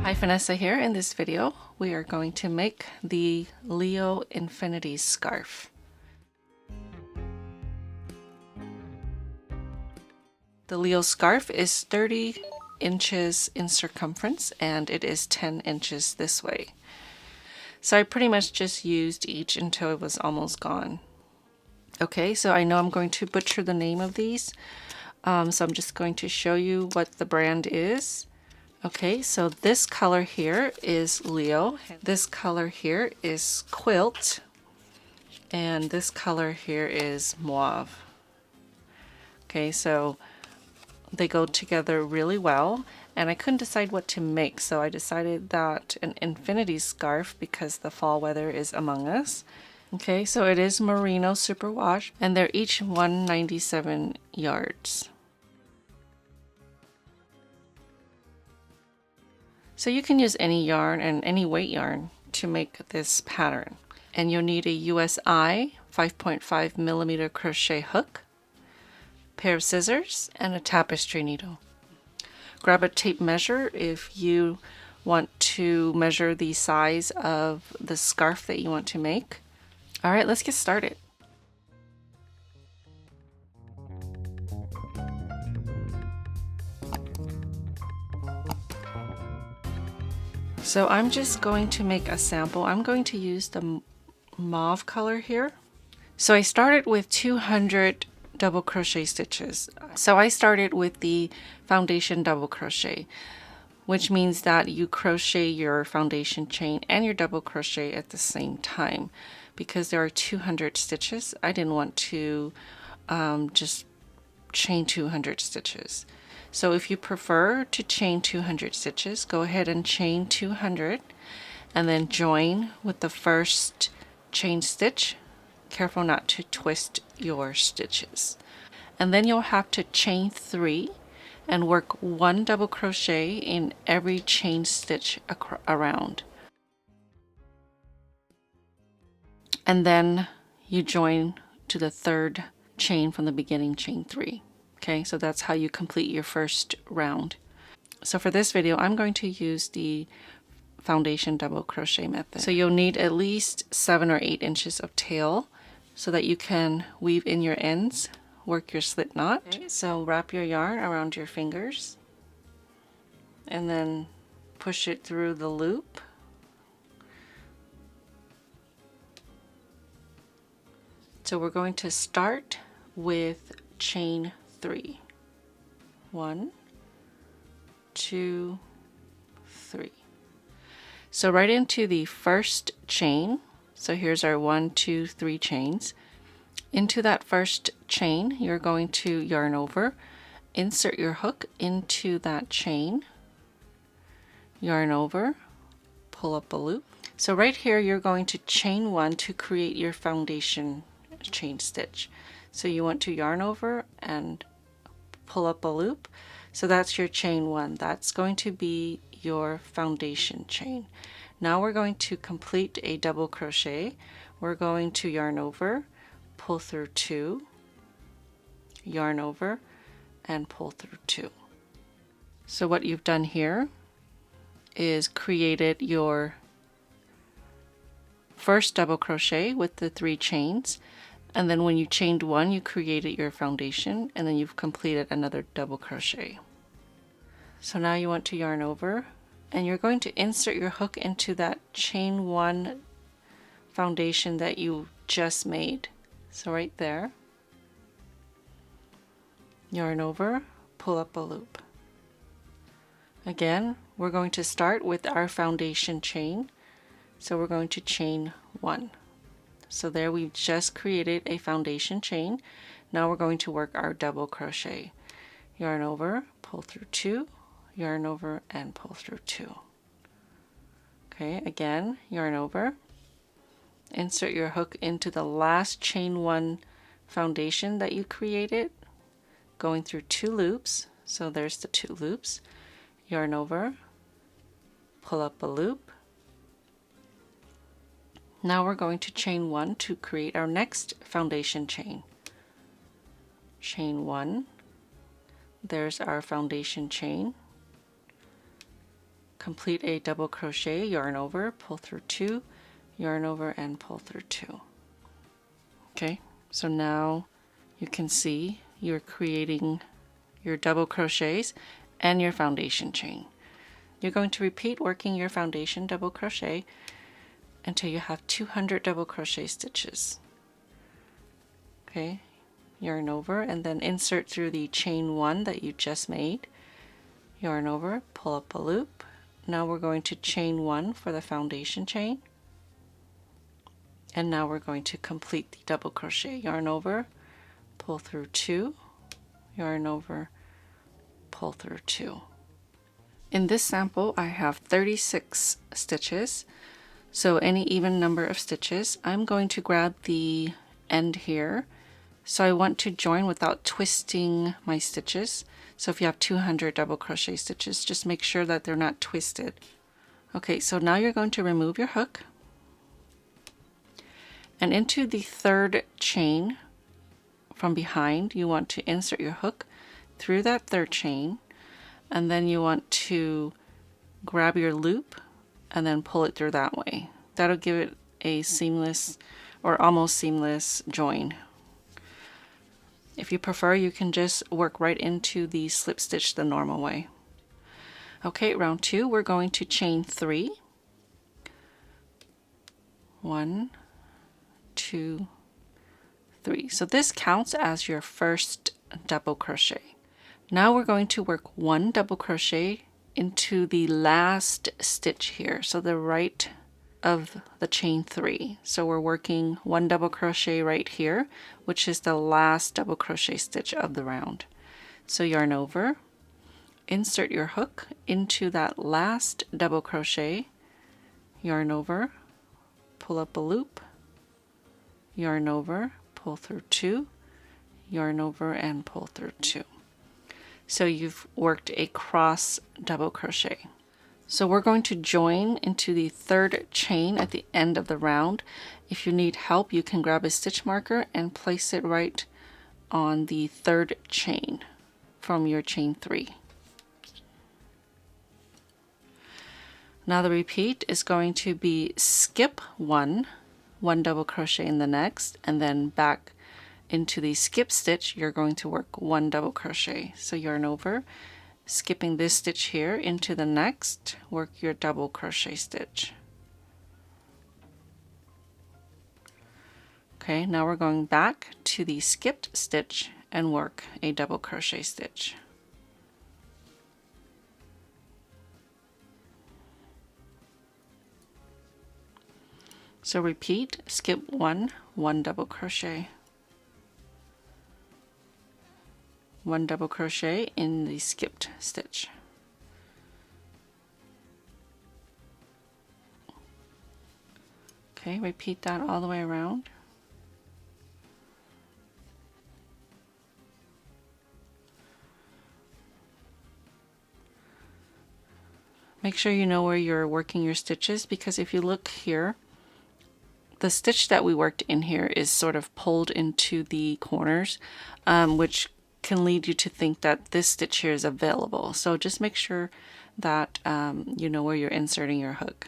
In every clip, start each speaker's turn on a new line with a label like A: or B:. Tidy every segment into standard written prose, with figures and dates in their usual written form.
A: Hi, Phanessa here. In this video, we are going to make the Leo Infinity scarf. The Leo scarf is 30 inches in circumference and it is 10 inches this way. So I pretty much just used each until it was almost gone. Okay, so I know I'm going to butcher the name of these, so I'm just going to show you what the brand is. Okay, so this color here is Leo, this color here is Quilt, and this color here is Mauve. Okay, so they go together really well, and I couldn't decide what to make, so I decided that an infinity scarf because the fall weather is among us. Okay, so it is merino superwash, and they're each 197 yards. So you can use any yarn and any weight yarn to make this pattern. And you'll need a USI 5.5 millimeter crochet hook, pair of scissors, and a tapestry needle. Grab a tape measure if you want to measure the size of the scarf that you want to make. All right, let's get started. So I'm just going to make a sample. I'm going to use the mauve color here. So I started with 200 double crochet stitches. So I started with the foundation double crochet, which means that you crochet your foundation chain and your double crochet at the same time. Because there are 200 stitches, I didn't want to just chain 200 stitches. So if you prefer to chain 200 stitches, go ahead and chain 200 and then join with the first chain stitch. Careful not to twist your stitches. And then you'll have to chain 3 and work 1 double crochet in every chain stitch around. And then you join to the third chain from the beginning, chain 3. Okay, so that's how you complete your first round. So for this video, I'm going to use the foundation double crochet method. So you'll need at least 7 or 8 inches of tail so that you can weave in your ends, work your slip knot. Okay, so wrap your yarn around your fingers and then push it through the loop. So we're going to start with chain 3. 1, 2, 3. So right into the first chain. So here's our 1, 2, 3 chains. Into that first chain, you're going to yarn over, insert your hook into that chain, yarn over, pull up a loop. So right here, you're going to chain 1 to create your foundation chain stitch. So you want to yarn over and pull up a loop. So that's your chain 1. That's going to be your foundation chain. Now we're going to complete a double crochet. We're going to yarn over, pull through 2, yarn over, and pull through 2. So what you've done here is created your first double crochet with the 3 chains, and then when you chained 1, you created your foundation, and then you've completed another double crochet. So now you want to yarn over, and you're going to insert your hook into that chain 1 foundation that you just made. So right there, yarn over, pull up a loop. Again, we're going to start with our foundation chain. So we're going to chain 1. So there we've just created a foundation chain. Now we're going to work our double crochet. Yarn over, pull through 2, yarn over, and pull through 2. Okay, again, yarn over, insert your hook into the last chain 1 foundation that you created, going through 2 loops. So there's the 2 loops. Yarn over, pull up a loop. Now we're going to chain 1 to create our next foundation chain. Chain 1, there's our foundation chain. complete a double crochet, yarn over, pull through 2, yarn over, and pull through 2. Okay, so now you can see you're creating your double crochets and your foundation chain. You're going to repeat working your foundation double crochet until you have 200 double crochet stitches. Okay, yarn over and then insert through the chain 1 that you just made, yarn over, pull up a loop. Now we're going to chain 1 for the foundation chain, and now we're going to complete the double crochet. Yarn over, pull through 2, yarn over, pull through 2. In this sample I have 36 stitches, so any even number of stitches. I'm going to grab the end here, so I want to join without twisting my stitches. So if you have 200 double crochet stitches, just make sure that they're not twisted. Okay, so now you're going to remove your hook, and into the third chain from behind you want to insert your hook through that third chain, and then you want to grab your loop and then pull it through that way. That'll give it a seamless or almost seamless join. If you prefer, you can just work right into the slip stitch the normal way. Okay, round 2, we're going to chain 3. 1, 2, 3. So this counts as your first double crochet. Now we're going to work 1 double crochet into the last stitch here, so the right of the chain 3. So we're working 1 double crochet right here, which is the last double crochet stitch of the round. So yarn over, insert your hook into that last double crochet, yarn over, pull up a loop, yarn over, pull through 2, yarn over, and pull through 2. So you've worked a cross double crochet. So we're going to join into the third chain at the end of the round. If you need help, you can grab a stitch marker and place it right on the third chain from your chain 3. Now the repeat is going to be skip 1 double crochet in the next, and then back into the skip stitch you're going to work 1 double crochet. So yarn over, skipping this stitch here into the next, work your double crochet stitch. Okay, now we're going back to the skipped stitch and work a double crochet stitch. So repeat, skip 1 double crochet, 1 double crochet in the skipped stitch. Okay, repeat that all the way around. Make sure you know where you're working your stitches, because if you look here, the stitch that we worked in here is sort of pulled into the corners, which can lead you to think that this stitch here is available. So just make sure that you know where you're inserting your hook.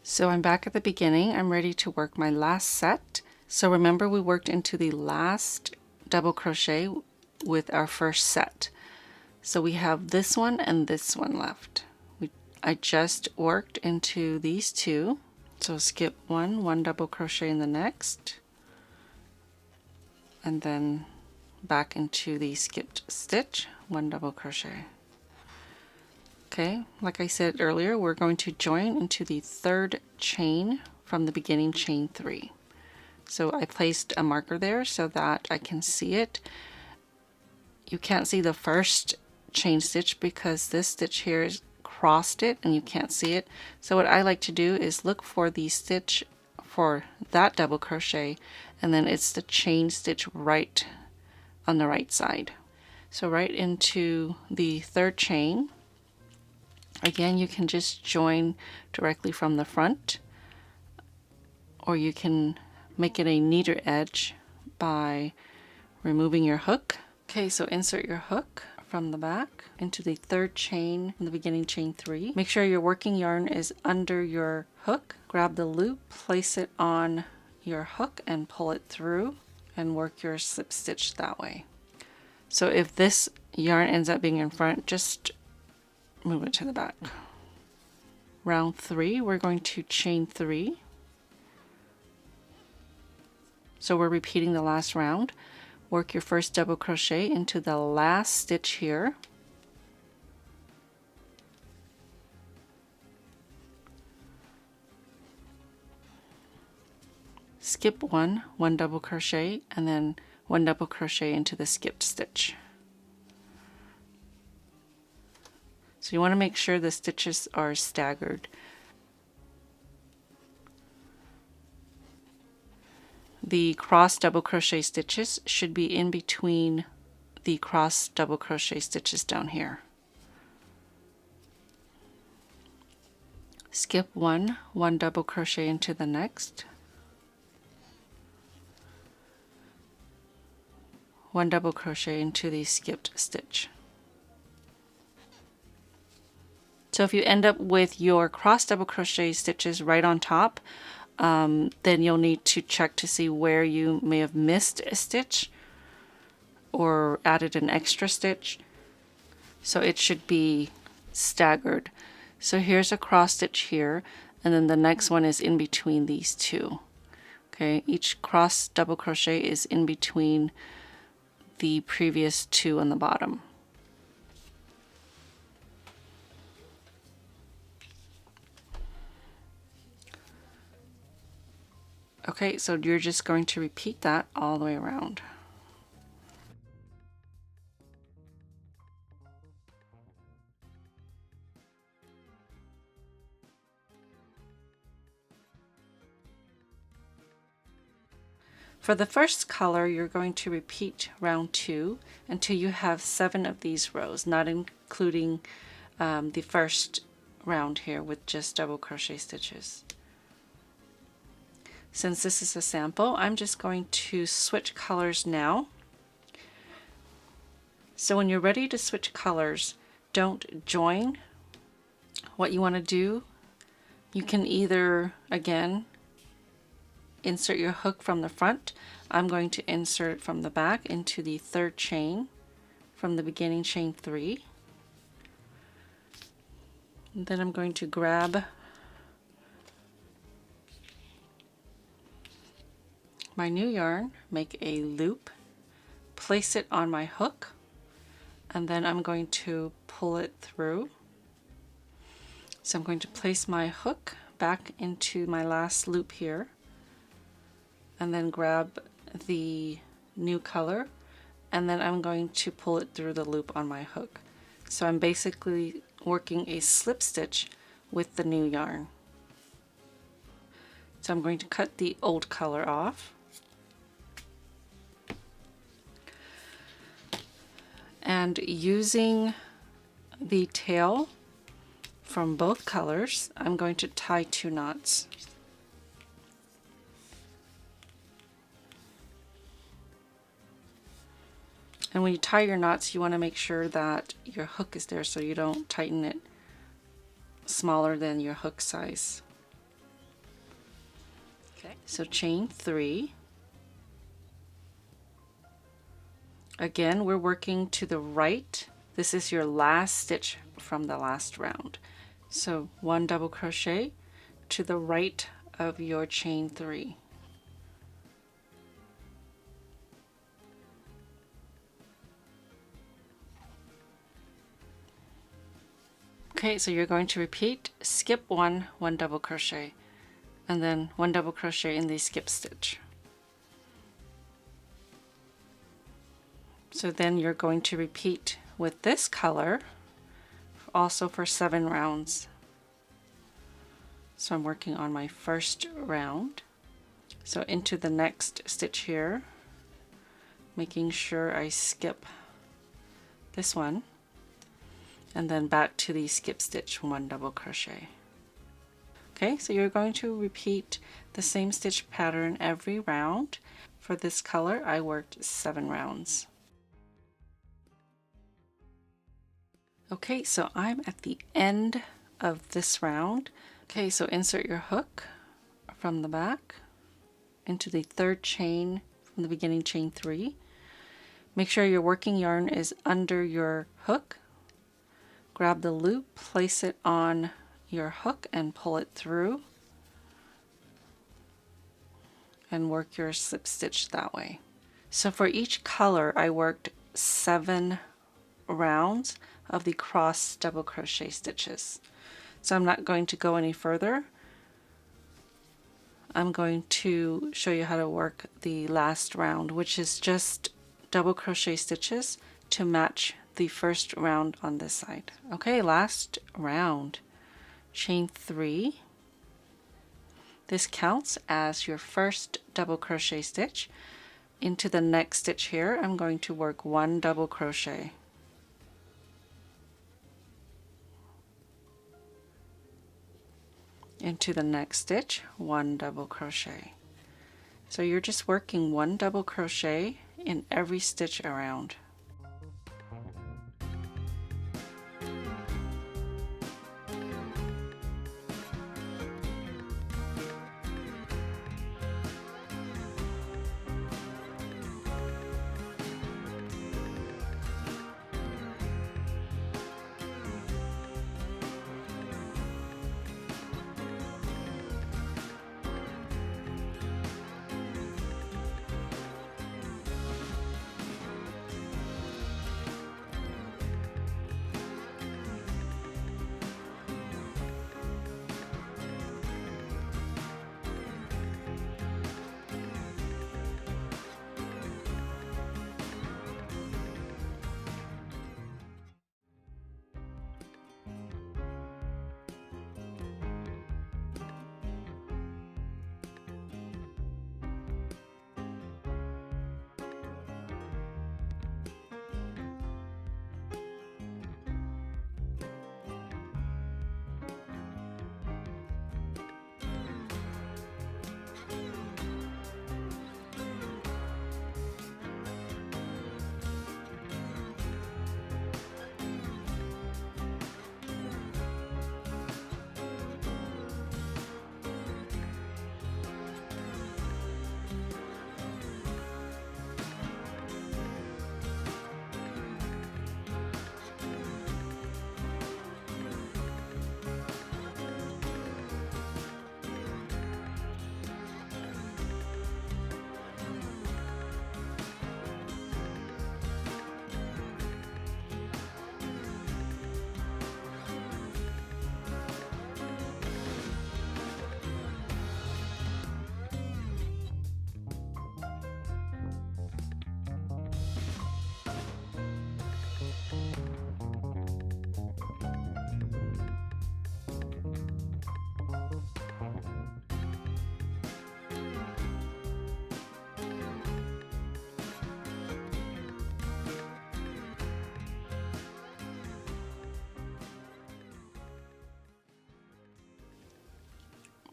A: So I'm back at the beginning. I'm ready to work my last set. So remember, we worked into the last double crochet with our first set. So we have this one and this one left. I just worked into these 2. So skip 1 double crochet in the next, and then back into the skipped stitch, 1 double crochet. Okay, like I said earlier, we're going to join into the third chain from the beginning chain 3. So I placed a marker there so that I can see it. You can't see the first chain stitch because this stitch here is crossed it and you can't see it. So what I like to do is look for the stitch for that double crochet, and then it's the chain stitch right on the right side. So right into the third chain. Again, you can just join directly from the front, or you can make it a neater edge by removing your hook. Okay, so insert your hook from the back into the third chain in the beginning chain 3. Make sure your working yarn is under your hook. Grab the loop, place it on your hook and pull it through and work your slip stitch that way. So if this yarn ends up being in front, just move it to the back. Round 3, we're going to chain 3. So we're repeating the last round. Work your first double crochet into the last stitch here. Skip one double crochet, and then 1 double crochet into the skipped stitch. So you want to make sure the stitches are staggered. The cross double crochet stitches should be in between the cross double crochet stitches down here. Skip one double crochet into the next. 1 double crochet into the skipped stitch. So if you end up with your cross double crochet stitches right on top, then you'll need to check to see where you may have missed a stitch or added an extra stitch. So it should be staggered. So here's a cross stitch here, and then the next one is in between these two. Okay, each cross double crochet is in between the previous 2 on the bottom. Okay, so you're just going to repeat that all the way around. For the first color, you're going to repeat round 2 until you have 7 of these rows, not including the first round here with just double crochet stitches. Since this is a sample, I'm just going to switch colors now. So when you're ready to switch colors, don't join. What you want to do, you can either, again, insert your hook from the front. I'm going to insert it from the back into the third chain from the beginning chain 3. And then I'm going to grab my new yarn, make a loop, place it on my hook, and then I'm going to pull it through. So I'm going to place my hook back into my last loop here, and then grab the new color, and then I'm going to pull it through the loop on my hook. So I'm basically working a slip stitch with the new yarn. So I'm going to cut the old color off. And using the tail from both colors, I'm going to tie 2 knots. And when you tie your knots, you want to make sure that your hook is there so you don't tighten it smaller than your hook size. Okay. So chain 3. Again, we're working to the right. This is your last stitch from the last round. So 1 double crochet to the right of your chain 3. Okay, so you're going to repeat, skip 1 double crochet, and then 1 double crochet in the skip stitch. So then you're going to repeat with this color also for 7 rounds. So I'm working on my first round. So into the next stitch here, making sure I skip this one, and then back to the skip stitch, 1 double crochet. Okay, so you're going to repeat the same stitch pattern every round. For this color, I worked 7 rounds. Okay, so I'm at the end of this round. Okay, so insert your hook from the back into the 3rd chain from the beginning chain 3. Make sure your working yarn is under your hook. Grab the loop, place it on your hook and pull it through, and work your slip stitch that way. So for each color I worked 7 rounds of the cross double crochet stitches. So I'm not going to go any further. I'm going to show you how to work the last round, which is just double crochet stitches to match the first round on this side. Okay, last round. Chain 3. This counts as your first double crochet stitch. Into the next stitch here, I'm going to work 1 double crochet. Into the next stitch, 1 double crochet. So you're just working 1 double crochet in every stitch around.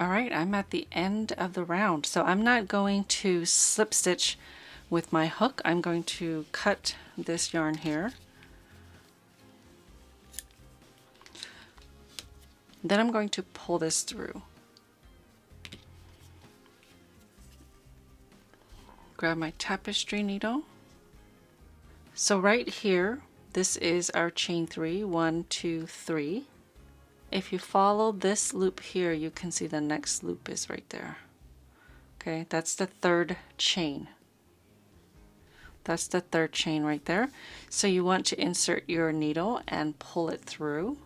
A: Alright, I'm at the end of the round, so I'm not going to slip stitch with my hook. I'm going to cut this yarn here. Then I'm going to pull this through. Grab my tapestry needle. So right here, this is our chain 3, 1, 2, 3. If you follow this loop here, you can see the next loop is right there. Okay, that's the 3rd chain. That's the 3rd chain right there. So you want to insert your needle and pull it through.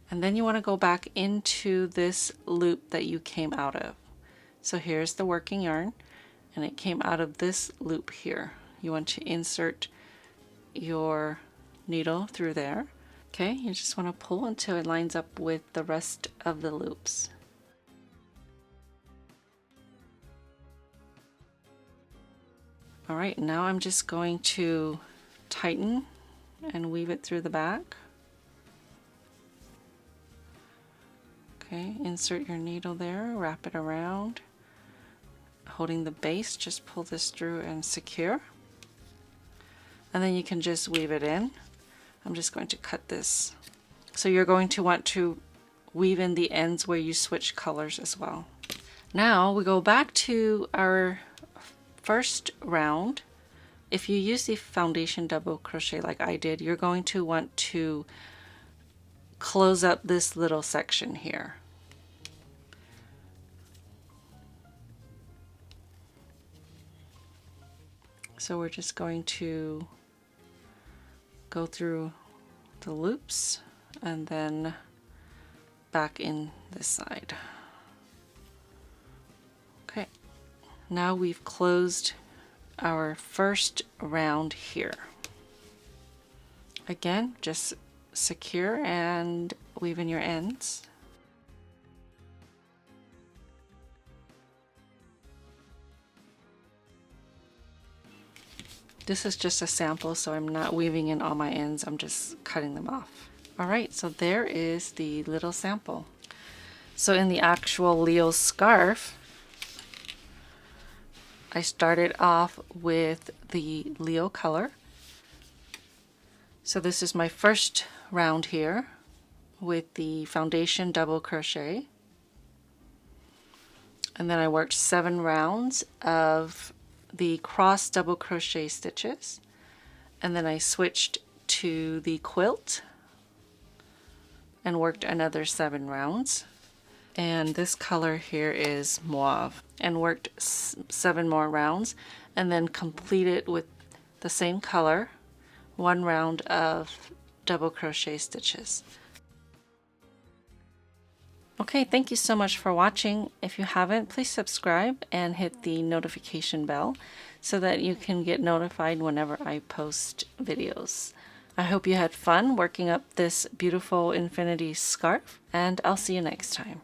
A: And then you want to go back into this loop that you came out of. So here's the working yarn, and it came out of this loop here. You want to insert your needle through there. Okay, you just want to pull until it lines up with the rest of the loops. Alright, now I'm just going to tighten and weave it through the back. Okay, insert your needle there, wrap it around. Holding the base, just pull this through and secure. And then you can just weave it in. I'm just going to cut this. So you're going to want to weave in the ends where you switch colors as well. Now we go back to our first round. If you use the foundation double crochet like I did, you're going to want to close up this little section here. So we're just going to go through the loops and then back in this side. Okay, now we've closed our first round here. Again, just secure and weave in your ends. This is just a sample, so I'm not weaving in all my ends, I'm just cutting them off. Alright, so there is the little sample. So in the actual Leo scarf, I started off with the Leo color. So this is my first round here with the foundation double crochet. And then I worked 7 rounds of the cross double crochet stitches, and then I switched to the quilt and worked another 7 rounds. And this color here is mauve, and worked 7 more rounds, and then completed with the same color 1 round of double crochet stitches. Okay, thank you so much for watching. If you haven't, please subscribe and hit the notification bell so that you can get notified whenever I post videos. I hope you had fun working up this beautiful infinity scarf, and I'll see you next time.